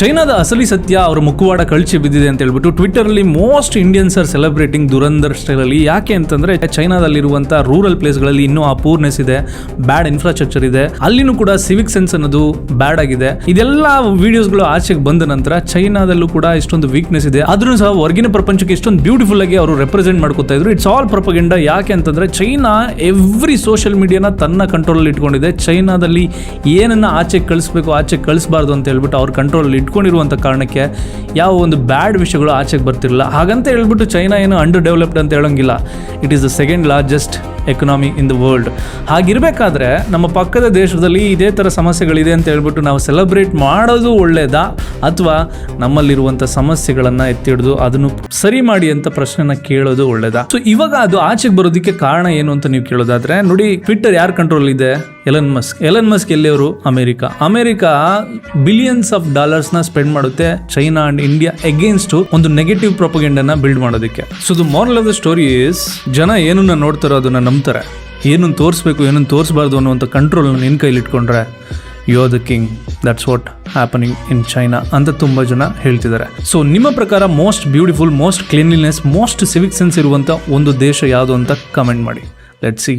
ಚೈನಾದ ಅಸಲಿ ಸತ್ಯ ಅವರ ಮುಖವಾಡ ಕಳಚಿ ಬಿದ್ದಿದೆ ಅಂತ ಹೇಳ್ಬಿಟ್ಟು ಟ್ವಿಟರ್ ಅಲ್ಲಿ most Indians are celebrating Dhurandhar style ಅಲ್ಲಿ. ಯಾಕೆ ಅಂತಂದ್ರೆ ಚೈನಾದಲ್ಲಿರುವಂತ ರೂರಲ್ ಪ್ಲೇಸ್ ಗಳಲ್ಲಿ ಇನ್ನೂ ಆ ಪೂರ್ನೆಸ್ ಇದೆ, ಬ್ಯಾಡ್ ಇನ್ಫ್ರಾಸ್ಟ್ರಕ್ಚರ್ ಇದೆ, ಅಲ್ಲಿನೂ ಕೂಡ ಸಿವಿಕ್ ಸೆನ್ಸ್ ಅನ್ನೋದು ಬ್ಯಾಡ್ ಆಗಿದೆ. ಇದೆಲ್ಲ ವಿಡಿಯೋಸ್ಗಳು ಆಚೆಗೆ ಬಂದ ನಂತರ ಚೈನಾದಲ್ಲೂ ಕೂಡ ಇಷ್ಟೊಂದು ವೀಕ್ನೆಸ್ ಇದೆ, ಅದನ್ನು ಸಹ ಹೊರಗಿನ ಪ್ರಪಂಚಕ್ಕೆ ಇಷ್ಟೊಂದು ಬ್ಯೂಟಿಫುಲ್ ಆಗಿ ಅವರು ರೆಪ್ರೆಸೆಂಟ್ ಮಾಡ್ಕೊತಾ ಇದ್ರು. It's all propaganda. ಯಾಕೆ ಅಂತಂದ್ರೆ ಚೈನಾ ಎವ್ರಿ ಸೋಷಿಯಲ್ ಮೀಡಿಯಾನ ತನ್ನ ಕಂಟ್ರೋಲ್ ಅಲ್ಲಿ ಇಟ್ಕೊಂಡಿದೆ. ಚೈನಾದಲ್ಲಿ ಏನನ್ನ ಆಚೆಗೆ ಕಳಿಸ್ಬೇಕು, ಆಚೆಗೆ ಕಳಿಸಬಾರ್ದು ಅಂತ ಹೇಳ್ಬಿಟ್ಟು ಅವ್ರ ಕಂಟ್ರೋಲ್ ಇಟ್ಕೊಂಡಿರುವಂಥ ಕಾರಣಕ್ಕೆ ಯಾವ ಒಂದು ಬ್ಯಾಡ್ ವಿಷಯಗಳು ಆಚೆಗೆ ಬರ್ತಿರಲಿಲ್ಲ. ಹಾಗಂತ ಹೇಳ್ಬಿಟ್ಟು ಚೈನಾ ಏನು ಅಂಡರ್ ಡೆವಲಪ್ಡ್ ಅಂತ ಹೇಳೋಂಗಿಲ್ಲ. It is the second largest economy in the world. ಹಾಗಿರಬೇಕಾದ್ರೆ ನಮ್ಮ ಪಕ್ಕದ ದೇಶದಲ್ಲಿ ಇದೇ ಥರ ಸಮಸ್ಯೆಗಳಿದೆ ಅಂತ ಹೇಳ್ಬಿಟ್ಟು ನಾವು ಸೆಲೆಬ್ರೇಟ್ ಮಾಡೋದು ಒಳ್ಳೇದಾ, ಅಥವಾ ನಮ್ಮಲ್ಲಿರುವಂಥ ಸಮಸ್ಯೆಗಳನ್ನು ಎತ್ತಿ ಹಿಡಿದು ಅದನ್ನು ಸರಿ ಮಾಡಿ ಅಂತ ಪ್ರಶ್ನೆನ ಕೇಳೋದು ಒಳ್ಳೇದಾ? ಸೊ ಇವಾಗ ಅದು ಆಚೆಗೆ ಬರೋದಕ್ಕೆ ಕಾರಣ ಏನು ಅಂತ ನೀವು ಕೇಳೋದಾದ್ರೆ ನೋಡಿ, ಟ್ವಿಟರ್ ಯಾರ ಕಂಟ್ರೋಲ್ ಇದೆ? ಎಲನ್ ಮಸ್ಕ್ ಎಲ್ಲಿಯವರು? ಅಮೆರಿಕಾ ಬಿಲಿಯನ್ಸ್ ಆಫ್ ಡಾಲರ್ಸ್ನ ಸ್ಪೆಂಡ್ ಮಾಡುತ್ತೆ ಚೈನಾ ಅಂಡ್ ಇಂಡಿಯಾ ಅಗೇನ್ಸ್ಟ್ ಒಂದು ನೆಗೆಟಿವ್ ಪ್ರೊಪಗೆಂಡನ್ನ ಬಿಲ್ಡ್ ಮಾಡೋದಕ್ಕೆ. So the moral of the story is, ಜನ ಏನನ್ನ ನೋಡ್ತಾರೋ ಅದನ್ನ ನಂಬ್ತಾರೆ. ಏನನ್ನು ತೋರಿಸ್ಬೇಕು, ಏನನ್ನು ತೋರಿಸಬಾರ್ದು ಅನ್ನುವಂಥ ಕಂಟ್ರೋಲ್ ನಿನ್ನ ಕೈಲಿ ಇಟ್ಕೊಂಡ್ರೆ you are the king. That's what happening in China ಅಂತ ತುಂಬ ಜನ ಹೇಳ್ತಿದ್ದಾರೆ. ಸೊ ನಿಮ್ಮ ಪ್ರಕಾರ most beautiful, most cleanliness, most civic sense ಇರುವಂಥ ಒಂದು ದೇಶ ಯಾವುದು ಅಂತ ಕಮೆಂಟ್ ಮಾಡಿ. Let's C.